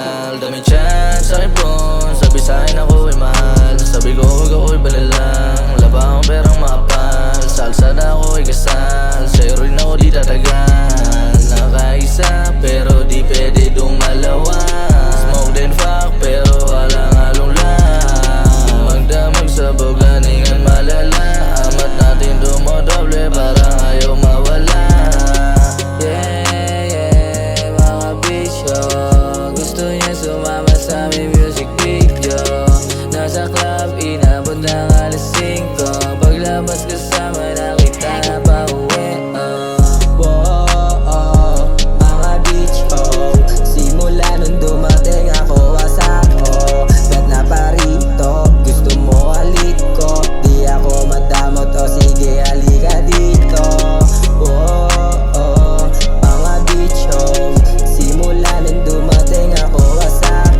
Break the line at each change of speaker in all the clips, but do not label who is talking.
banal. Dami chat sa aking phone, sabi sa'kin ako ay mahal. Sabi ko huwag ako'y balalang, laba akong perang makapal. Sa alsada ako ay kasal, sa'yo rin ako di tatagal. Nakaisa pero di pwede dumalawa. Smoke then fuck pero walang halong lang. Magdamag sa buganingan malala. Amat natin dumodoble parang ayaw mawala. Yeah, mga bisyo, gusto niya sumama sa aming music video. Nasa club, inabot ng alas 5. Paglabas kasama na kita na pauwi.
Mga bitch, simula nung dumating ako wasak, bet na parito, gusto mo halik ko. Di ako madamot, sige halika dito. Mga bitch, simula nung dumating ako wasak,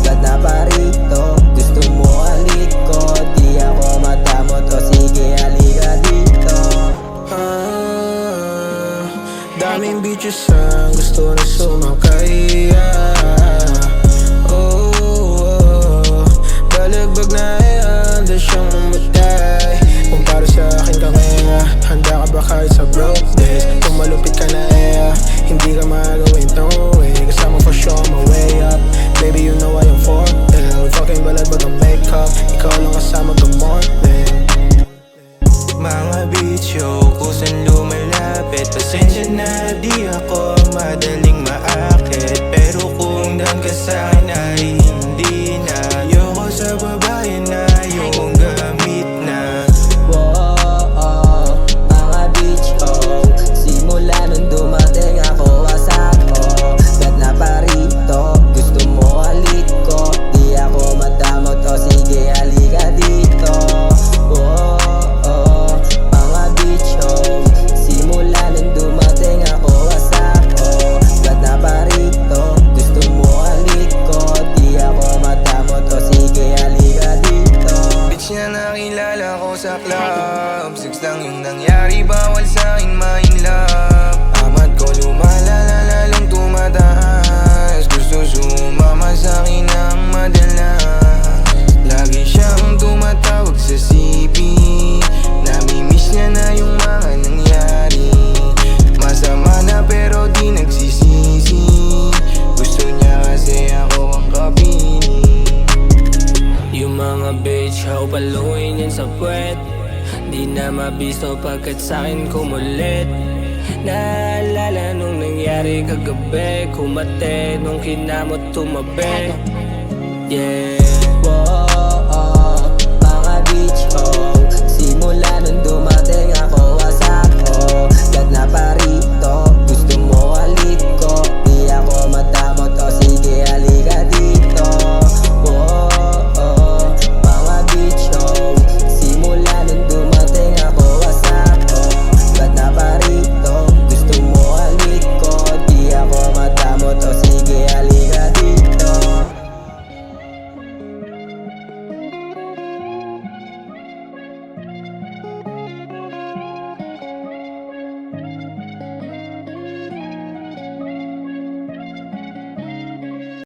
bet na parito, gusto mo halik ko. Di ako madamot, sige halika dito.
Daming bitches ang gusto na sumakay. Balagbag na handa siyang mamatay. Kung para sa akin ka kaya, handa ka ba kahit sa broke days? Kung malupit ka na hindi ka magawin no way. Kasama for sure my way up. Baby you know I am for real. Fucking balagbag ang makeup, ikaw lang kasama good morning. Mga bitcho, kusan lumalapit. Pasensya na di ako madaling maakit. Pero kung daan ka sa'kin ay hindi na. Ayoko sa babae na yung gamit na.
Mga bitch, simula nung dumating ako wasak, bet na parito, gusto mo halik ko. Di ako madamot, sige halika dito. Mga bitch, simula nung dumating ako wasak, bet na parito, gusto mo halik ko. Di ako madamot, sige halika dito.
Bitch na nakilala ko sa club, 6 lang yung nangyari, bawal sa'kin ma-in love. Amat ko lumalala, lalong tumataas. Gusto sumama sa'kin ng madalas. Lagi siyang tumatawag sa CP. Namimiss niya na yung mga nangyari. Masama na pero di nagsisisi. Gusto niya kasi ako ang kapini.
Yung mga bitch, how paluin yan sa puwet. Di na mabisto pagkat sa'kin kumulit. Naalala nung nangyari kagabi, kumate nung kinamot tumabi. Yeah.
Mga bitch, simula nung dumating ako wasak, bet na parito.